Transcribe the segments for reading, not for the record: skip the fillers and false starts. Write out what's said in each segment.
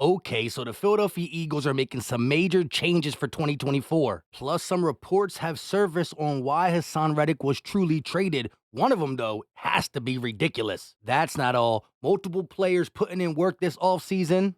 Okay, so the Philadelphia Eagles are making some major changes for 2024. Plus, some reports have surfaced on why Haason Reddick was truly traded. One of them, though, has to be ridiculous. That's not all. Multiple players putting in work this offseason.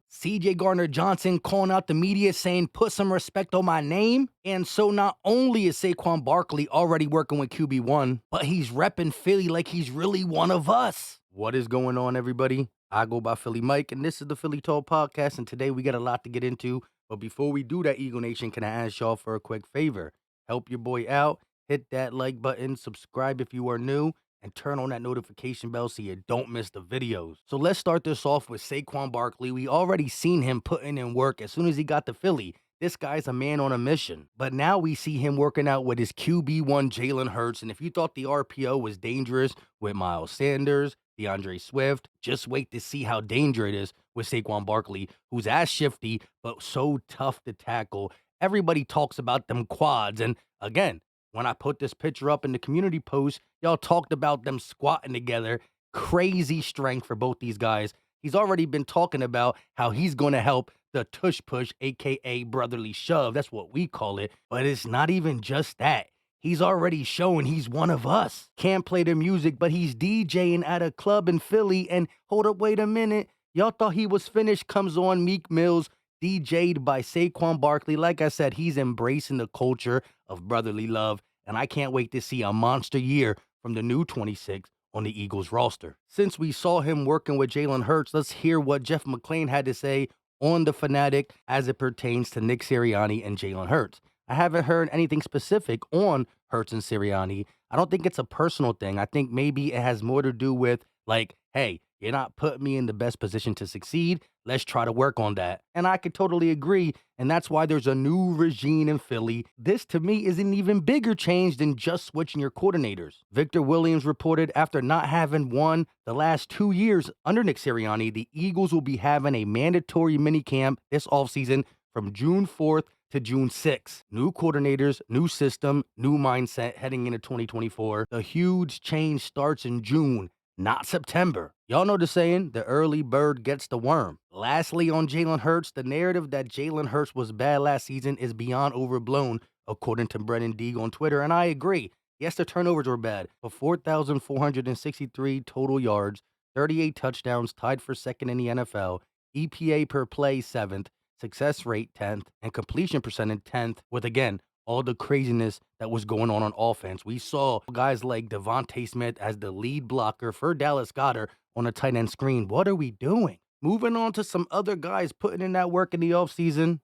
Gardner Johnson calling out the media saying, put some respect on my name. And so not only is Saquon Barkley already working with QB1, but he's repping Philly like he's really one of us. What is going on, everybody? I go by Philly Mike, and this is the Philly Talk Podcast, and today we got a lot to get into. But before we do that, Eagle Nation, can I ask y'all for a quick favor? Help your boy out, hit that like button, subscribe if you are new, and turn on that notification bell so you don't miss the videos. So let's start this off with Saquon Barkley. We already seen him putting in work as soon as he got to Philly. This guy's a man on a mission. But now we see him working out with his QB1 Jalen Hurts, and if you thought the RPO was dangerous with Miles Sanders, DeAndre Swift, just wait to see how dangerous it is with Saquon Barkley, who's as shifty, but so tough to tackle. Everybody talks about them quads. And again, when I put this picture up in the community post, y'all talked about them squatting together. Crazy strength for both these guys. He's already been talking about how he's going to help the tush push, aka brotherly shove. That's what we call it. But it's not even just that. He's already showing he's one of us. Can't play the music, but he's DJing at a club in Philly. And hold up, wait a minute. Y'all thought he was finished. Comes on Meek Mill's, DJ'd by Saquon Barkley. Like I said, he's embracing the culture of brotherly love. And I can't wait to see a monster year from the new 26 on the Eagles roster. Since we saw him working with Jalen Hurts, let's hear what Jeff McClain had to say on the Fanatic as it pertains to Nick Sirianni and Jalen Hurts. I haven't heard anything specific on Hurts and Sirianni. I don't think it's a personal thing. I think maybe it has more to do with, like, hey, you're not putting me in the best position to succeed. Let's try to work on that. And I could totally agree. And that's why there's a new regime in Philly. This, to me, is an even bigger change than just switching your coordinators. Victor Williams reported after not having won the last 2 years under Nick Sirianni, the Eagles will be having a mandatory minicamp this offseason from June 4th to June 6th. New coordinators, new system, new mindset heading into 2024. The huge change starts in June, not September. Y'all know the saying, the early bird gets the worm. Lastly, on Jalen Hurts, the narrative that Jalen Hurts was bad last season is beyond overblown, according to Brennan Deeg on Twitter, and I agree. Yes, the turnovers were bad, but 4,463 total yards, 38 touchdowns, tied for second in the NFL, EPA per play 7th, success rate 10th, and completion percentage 10th, with, again, all the craziness that was going on offense. We saw guys like Devontae Smith as the lead blocker for Dallas Goedert on a tight end screen. What are we doing? Moving on to some other guys putting in that work in the offseason.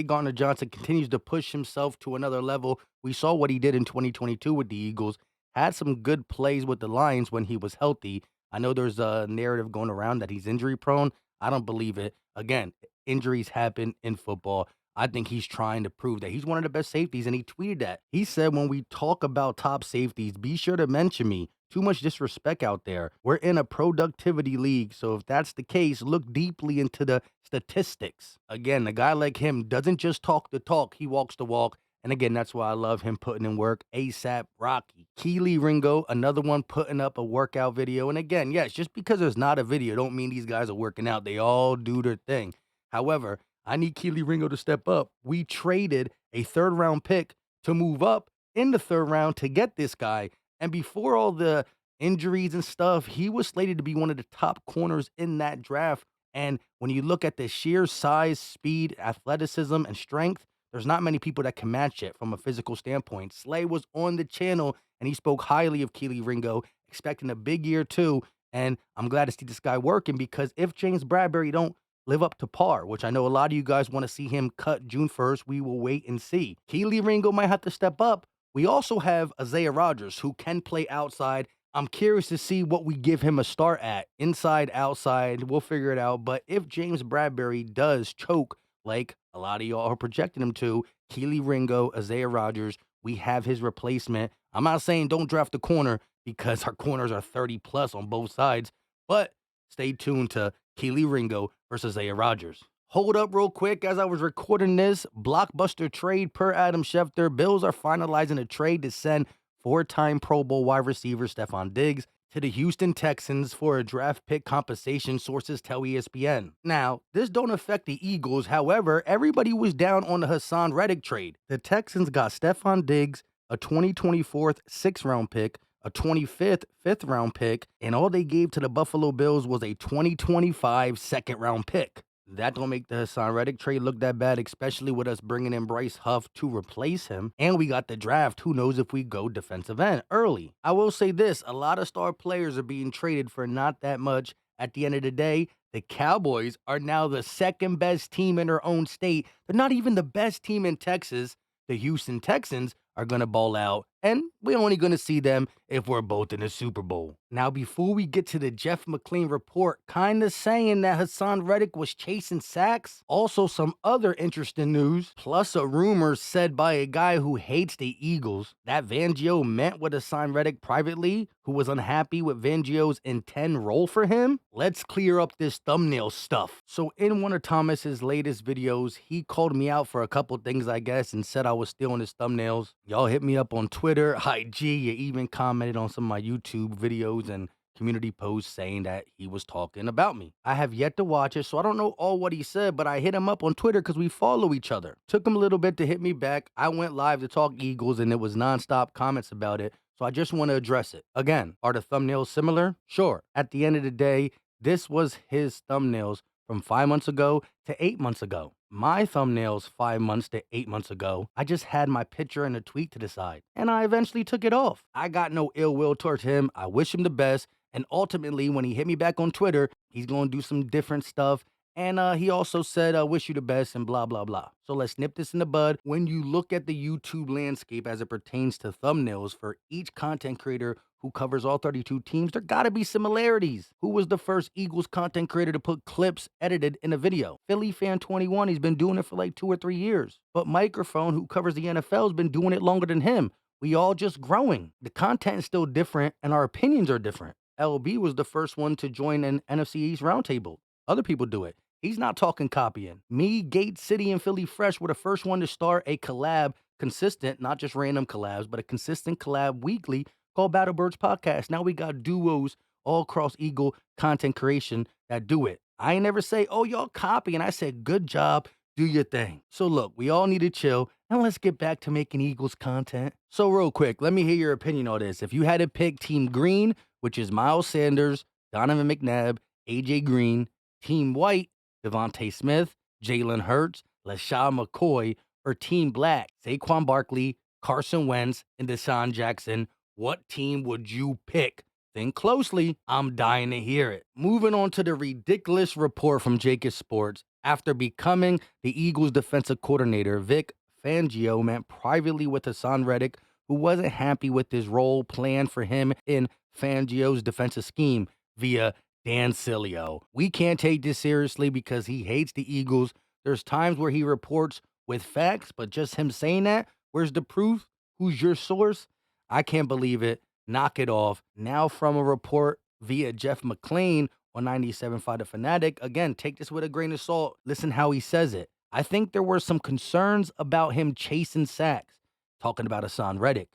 Gardner Johnson continues to push himself to another level. We saw what he did in 2022 with the Eagles. Had some good plays with the Lions when he was healthy. I know there's a narrative going around that he's injury prone. I don't believe it. Again, injuries happen in football. I think he's trying to prove that he's one of the best safeties, and he tweeted that. He said, when we talk about top safeties, be sure to mention me. Too much disrespect out there. We're in a productivity league, so if that's the case, look deeply into the statistics. Again, a guy like him doesn't just talk the talk, he walks the walk. And again, that's why I love him putting in work. ASAP Rocky. Kelee Ringo, another one putting up a workout video. And again, yes, just because there's not a video don't mean these guys are working out. They all do their thing. However, I need Kelee Ringo to step up. We traded a third-round pick to move up in the third round to get this guy. And before all the injuries and stuff, he was slated to be one of the top corners in that draft. And when you look at the sheer size, speed, athleticism, and strength, there's not many people that can match it from a physical standpoint. Slay was on the channel, and he spoke highly of Kelee Ringo, expecting a big year too. And I'm glad to see this guy working, because if James Bradberry don't live up to par, which I know a lot of you guys want to see him cut June 1st. We will wait and see. Kelee Ringo might have to step up. We also have Isaiah Rodgers, who can play outside. I'm curious to see what we give him a start at. Inside, outside, we'll figure it out. But if James Bradberry does choke, like a lot of y'all are projecting him to, Kelee Ringo, Isaiah Rodgers, we have his replacement. I'm not saying don't draft a corner, because our corners are 30 plus on both sides, but stay tuned to Kelee Ringo versus Isaiah Rodgers. Hold up real quick. As I was recording this, blockbuster trade per Adam Schefter. Bills are finalizing a trade to send four-time Pro Bowl wide receiver Stefon Diggs to the Houston Texans for a draft pick compensation, sources tell ESPN. Now, this don't affect the Eagles. However, everybody was down on the Haason Reddick trade. The Texans got Stephon Diggs, a 2024 6th-round pick, a 25th 5th-round pick, and all they gave to the Buffalo Bills was a 2025 2nd-round pick. That don't make the Haason Reddick trade look that bad, especially with us bringing in Bryce Huff to replace him. And we got the draft. Who knows if we go defensive end early. I will say this, a lot of star players are being traded for not that much. At the end of the day, the Cowboys are now the 2nd best team in their own state. They're not even the best team in Texas. The Houston Texans are going to ball out, and we're only going to see them if we're both in the Super Bowl. Now, before we get to the Jeff McLean report, kind of saying that Haason Reddick was chasing sacks, also some other interesting news, plus a rumor said by a guy who hates the Eagles that Fangio met with Haason Reddick privately, who was unhappy with Fangio's intent role for him. Let's clear up this thumbnail stuff. So in one of Thomas's latest videos, he called me out for a couple things, I guess, and said I was stealing his thumbnails. Y'all hit me up on Twitter, IG, you even commented on some of my YouTube videos and community posts saying that he was talking about me. I have yet to watch it, so I don't know all what he said, but I hit him up on Twitter because we follow each other. Took him a little bit to hit me back. I went live to talk Eagles, and it was nonstop comments about it, so I just want to address it. Again, are the thumbnails similar? Sure. At the end of the day, this was his thumbnails from 5 months ago to 8 months ago. My thumbnails 5 months to 8 months ago, I just had my picture and a tweet to the side, and I eventually took it off. I got no ill will towards him. I wish him the best, and ultimately, when he hit me back on Twitter, he's going to do some different stuff. And he also said, I wish you the best and blah, blah, blah. So let's nip this in the bud. When you look at the YouTube landscape as it pertains to thumbnails for each content creator who covers all 32 teams, there gotta be similarities. Who was the first Eagles content creator to put clips edited in a video? Philly Fan 21, he's been doing it for like 2 or 3 years. But Microphone, who covers the NFL, has been doing it longer than him. We all just growing. The content is still different and our opinions are different. LB was the first one to join an NFC East roundtable. Other people do it. He's not talking copying. Me, Gate City, and Philly Fresh were the first one to start a collab, consistent, not just random collabs, but a consistent collab weekly called Battle Birds Podcast. Now we got duos all across Eagle content creation that do it. I ain't never say, oh, y'all copy. And I said, good job, do your thing. So look, we all need to chill, and let's get back to making Eagles content. So real quick, let me hear your opinion on this. If you had to pick Team Green, which is Miles Sanders, Donovan McNabb, AJ Green, Team White, Devontae Smith, Jalen Hurts, LaShawn McCoy, or Team Black, Saquon Barkley, Carson Wentz, and Deshaun Jackson, what team would you pick? Think closely. I'm dying to hear it. Moving on to the ridiculous report from Jacobs Sports. After becoming the Eagles defensive coordinator, Vic Fangio met privately with Haason Reddick, who wasn't happy with his role planned for him in Fangio's defensive scheme via Dan Sileo. We can't take this seriously because he hates the Eagles. There's times where he reports with facts, but just him saying that, where's the proof? Who's your source? I can't believe it. Knock it off. Now from a report via Jeff McLean on 97.5 The Fanatic. Again, take this with a grain of salt. Listen how he says it. I think there were some concerns about him chasing sacks. Talking about Haason Reddick.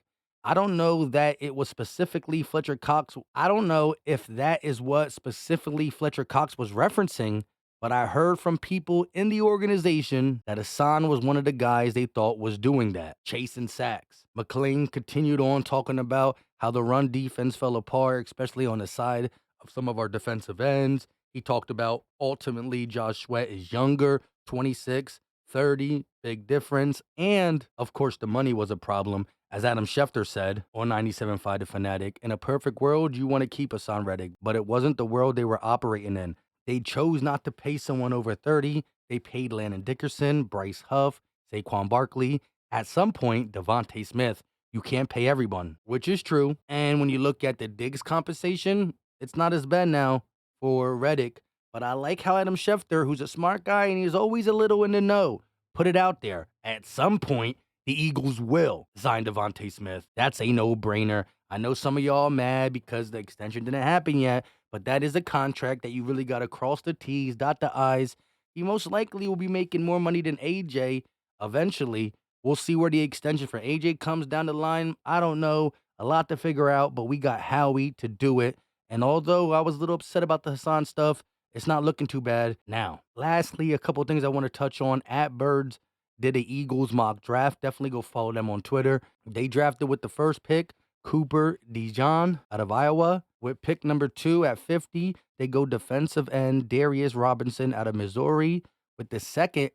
I don't know that it was specifically Fletcher Cox. I don't know if that is what specifically Fletcher Cox was referencing, but I heard from people in the organization that Haason was one of the guys they thought was doing that, chasing sacks. McLean continued on talking about how the run defense fell apart, especially on the side of some of our defensive ends. He talked about ultimately Josh Sweat is younger, 26, 30, big difference. And, of course, the money was a problem. As Adam Schefter said on 97.5 The Fanatic, in a perfect world, you want to keep Haason Reddick, but it wasn't the world they were operating in. They chose not to pay someone over 30. They paid Landon Dickerson, Bryce Huff, Saquon Barkley. At some point, Devontae Smith. You can't pay everyone, which is true. And when you look at the Diggs compensation, it's not as bad now for Reddick. But I like how Adam Schefter, who's a smart guy and he's always a little in the know, put it out there. At some point, the Eagles will sign Devontae Smith. That's a no-brainer. I know some of y'all mad because the extension didn't happen yet, but that is a contract that you really got to cross the T's, dot the I's. He most likely will be making more money than AJ eventually. We'll see where the extension for AJ comes down the line. I don't know. A lot to figure out, but we got Howie to do it. And although I was a little upset about the Hassan stuff, it's not looking too bad now. Lastly, a couple of things I want to touch on. At Birds did a Eagles mock draft. Definitely go follow them on Twitter. They drafted with the first pick, Cooper DeJean out of Iowa. With pick number 2 at 50, they go defensive end Darius Robinson out of Missouri. With the second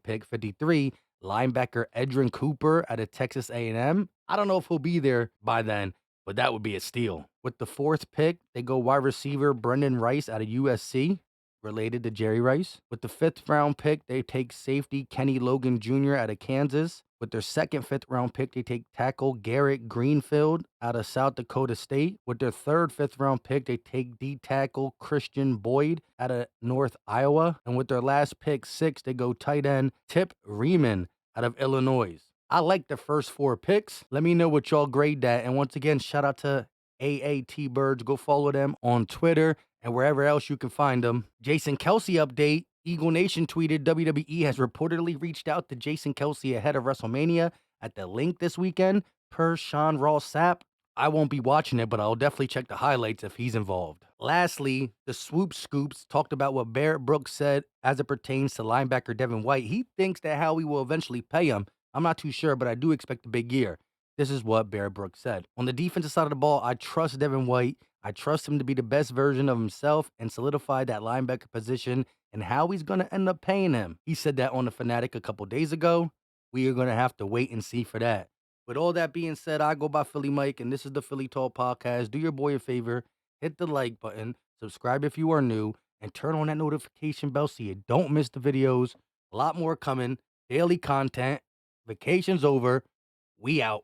pick, 53, linebacker Edrin Cooper out of Texas A&M. I don't know if he'll be there by then, but that would be a steal. With the 4th pick, they go wide receiver Brendan Rice out of USC, related to Jerry Rice. With the 5th round pick, they take safety Kenny Logan Jr. out of Kansas. With their second 5th round pick, they take tackle Garrett Greenfield out of South Dakota State. With their third 5th round pick, they take D tackle Christian Boyd out of North Iowa. And with their last pick, 6, they go tight end Tip Riemann out of Illinois. I like the first 4 picks. Let me know what y'all grade that. And once again, shout out to AAT Birds. Go follow them on Twitter and wherever else you can find them. Jason Kelce update. Eagle Nation tweeted WWE has reportedly reached out to Jason Kelce ahead of WrestleMania at the link this weekend, per Sean Ross Sapp. I won't be watching it, but I'll definitely check the highlights if he's involved. Lastly, the Swoop Scoops talked about what Barrett Brooks said as it pertains to linebacker Devin White. He thinks that Howie will eventually pay him. I'm not too sure, but I do expect a big year. This is what Barrett Brooks said. On the defensive side of the ball, I trust Devin White. I trust him to be the best version of himself and solidify that linebacker position and how he's going to end up paying him. He said that on The Fanatic a couple days ago. We are going to have to wait and see for that. With all that being said, I go by Philly Mike, and this is the Philly Talk Podcast. Do your boy a favor, hit the like button, subscribe if you are new, and turn on that notification bell so you don't miss the videos. A lot more coming, daily content. Vacation's over. We out.